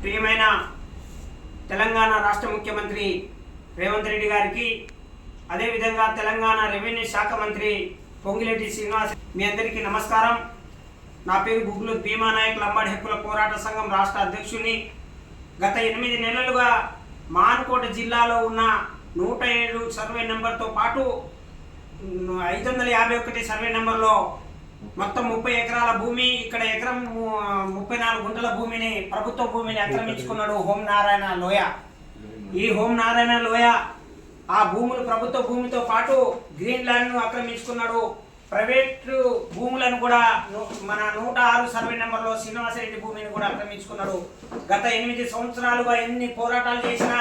ప్రియమైన తెలంగాణ రాష్ట్ర ముఖ్యమంత్రి రేవంత్ రెడ్డి గారికి, అదేవిధంగా తెలంగాణ రెవెన్యూ శాఖ మంత్రి పొంగిలేటి శ్రీనివాస్, మీ అందరికీ నమస్కారం. నా పేరు గుగ్గులు భీమానాయక్, లంబాడి హక్కుల పోరాట సంఘం రాష్ట్ర అధ్యక్షుని. గత 8 నెలలుగా మానుకోట జిల్లాలో ఉన్న 107 సర్వే నెంబర్తో పాటు 551 సర్వే నెంబర్లో మొత్తం 30 ఎకరాల భూమి, ఇక్కడ ఎకరం 34 గుంటల భూమిని, ప్రభుత్వ భూమిని ఆక్రమించుకున్నాడు హోం నారాయణ లోయ. ఈ హోం నారాయణ లోయ ఆ భూములు ప్రభుత్వ భూమితో పాటు గ్రీన్ ల్యాండ్ను ఆక్రమించుకున్నాడు. ప్రైవేటు భూములను కూడా మన 106 సర్వే నెంబర్లో శ్రీనివాసరెడ్డి భూమిని కూడా ఆక్రమించుకున్నాడు. గత 8 సంవత్సరాలుగా ఎన్ని పోరాటాలు చేసినా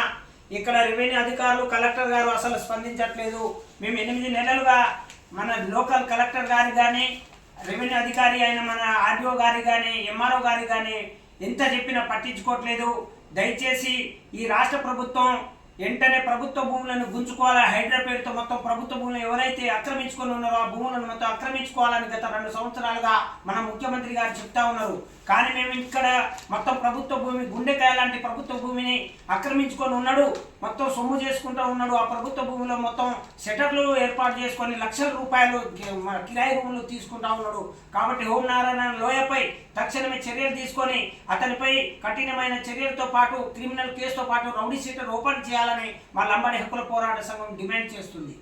ఇక్కడ రెవెన్యూ అధికారులు, కలెక్టర్ గారు అసలు స్పందించట్లేదు. మేము 8 నెలలుగా మన లోకల్ కలెక్టర్ గారికి కానీ, రెవెన్యూ అధికారి అయిన మన ఆర్డీఓ గారికి కానీ, ఎంఆర్ఓ గారికి కానీ ఎంత చెప్పినా పట్టించుకోవట్లేదు. దయచేసి ఈ రాష్ట్ర ప్రభుత్వం వెంటనే ప్రభుత్వ భూములను గుంజుకోవాలి. హైదరాబాద్తో మొత్తం ప్రభుత్వ భూములను ఎవరైతే ఆక్రమించుకొని ఉన్నారో ఆ భూములను మొత్తం ఆక్రమించుకోవాలని గత 2 సంవత్సరాలుగా మన ముఖ్యమంత్రి గారు చెప్తా ఉన్నారు. కానీ మేము ఇక్కడ మొత్తం ప్రభుత్వ భూమి, గుండెకాయ లాంటి ప్రభుత్వ భూమిని ఆక్రమించుకొని ఉన్నాడు, మొత్తం సొమ్ము చేసుకుంటూ ఉన్నాడు. ఆ ప్రభుత్వ భూమిలో మొత్తం షట్టర్లు ఏర్పాటు చేసుకొని లక్షల రూపాయలు కిరాయి రూములు తీసుకుంటా ఉన్నాడు. కాబట్టి హోం నారాయణ లోయపై తక్షణమే చర్యలు తీసుకొని అతనిపై కఠినమైన చర్యలతో పాటు క్రిమినల్ కేసుతో పాటు రౌడీ షీటర్ ఓపెన్ చేయాలని మా లంబాడి హక్కుల పోరాట సంఘం డిమాండ్ చేస్తుంది.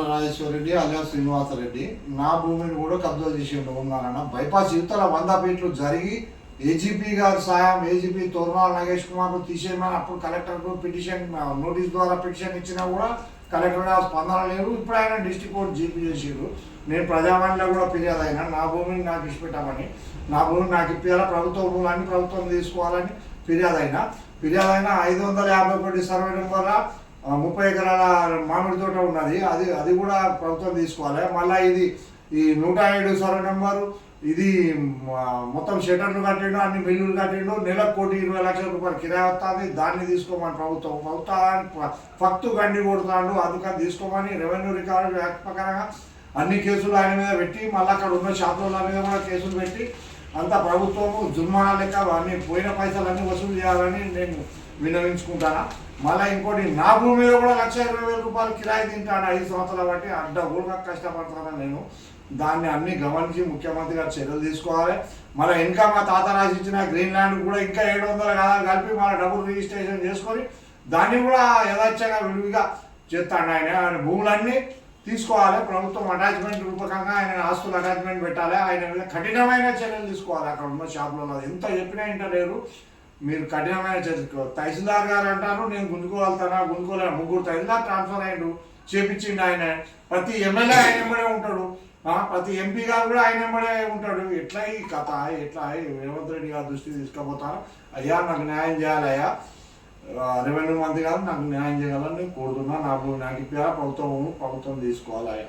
రాజేశ్వర రెడ్డి అలియాస్ శ్రీనివాసరెడ్డి నా భూమిని కూడా కబ్జా చేసి ఉన్నారన్న. బైపాస్ యువతల 100 ఫీట్లు జరిగి ఏజీపీ గారి సాయం, ఏజీపీ తోర్నాల నాగేష్ కుమార్ తీసేయమని అప్పుడు కలెక్టర్కు పిటిషన్ నోటీస్ ద్వారా పిటిషన్ ఇచ్చినా కూడా కలెక్టర్ గారు స్పందన లేరు. ఇప్పుడు ఆయన డిస్ట్రిక్ట్ కోర్టు జీపీ చేసారు. నేను ప్రజావాణిలో కూడా ఫిర్యాదు అయినా, నా భూమిని నాకు ఇచ్చిపెట్టామని, నా భూమిని నాకు ఇప్పించాలా, ప్రభుత్వ భూములన్నీ ప్రభుత్వం తీసుకోవాలని ఫిర్యాదు అయినా 551 సర్వే నెంబర్ 30 ఎకరాల మామిడి తోట ఉన్నది. అది కూడా ప్రభుత్వం తీసుకోవాలి. మళ్ళీ ఇది ఈ 107 సర్వే నెంబరు, ఇది మొత్తం షటర్లు కట్టిండు, అన్ని మిల్లులు కట్టిండు, నెలకు 1,20,00,000 రూపాయలు కిరాయి వస్తుంది. దాన్ని తీసుకోమని ప్రభుత్వాన్ని ఫక్తు గండి కొడుతాడు. అందుకని తీసుకోమని రెవెన్యూ రికార్డు యాక్ట్ ప్రకారంగా అన్ని కేసులు ఆయన మీద పెట్టి, మళ్ళీ అక్కడ ఉన్న షాపుల మీద కూడా కేసులు పెట్టి అంతా ప్రభుత్వము జుర్మానా లెక్క అన్ని పోయిన పైసలన్నీ వసూలు చేయాలని నేను విన్నవించుకుంటాను. మళ్ళీ ఇంకోటి, నా భూమి మీద కూడా 1,20,000 రూపాయలు కిరాయి తింటాను 5 సంవత్సరాలు బట్టి. అడ్డగోలుగా కష్టపడతాను నేను. దాన్ని అన్ని గమనించి ముఖ్యమంత్రి గారు చర్యలు తీసుకోవాలి. మళ్ళీ ఇంకా మా తాత రాసిచ్చిన గ్రీన్ ల్యాండ్ కూడా ఇంకా 700 గదాలు కలిపి మళ్ళీ డబుల్ రిజిస్ట్రేషన్ చేసుకొని దాన్ని కూడా యథాచ్ఛగా విలువగా చేస్తాడు ఆయన. భూములన్నీ తీసుకోవాలి. ప్రభుత్వం అటాచ్మెంట్ రూపకంగా ఆయన ఆస్తులు అటాచ్మెంట్ పెట్టాలి. ఆయన మీద కఠినమైన చర్యలు తీసుకోవాలి. అక్కడ ఉన్న షాపులలో ఎంత చెప్పినా ఇంటలేరు. మీరు కఠినమైన చర్యలు. తహసీల్దార్ గారు అంటారు నేను గుంజుకోగలుగుతానా, గుంజుకోలేను. 3 తహసీల్దార్ ట్రాన్స్ఫర్ అయ్యిండు, చేపించిండు ఆయన. ప్రతి ఎమ్మెల్యే ఆయన ఎంబడే ఉంటాడు, ప్రతి ఎంపీ గారు కూడా ఆయన ఎంబడే ఉంటాడు. ఎట్లా ఈ కథ, ఎట్లా రేవంత్ రెడ్డి గారి దృష్టికి తీసుకుపోతాను. అయ్యా నాకు న్యాయం చేయాలి అయ్యా, రెవెన్యూ మంత్రి గారు నాకు న్యాయం చేయాలని కోరుతున్నా. నా భూమి నాకు ఇప్పారా, ప్రభుత్వం తీసుకోవాలి అయ్యా.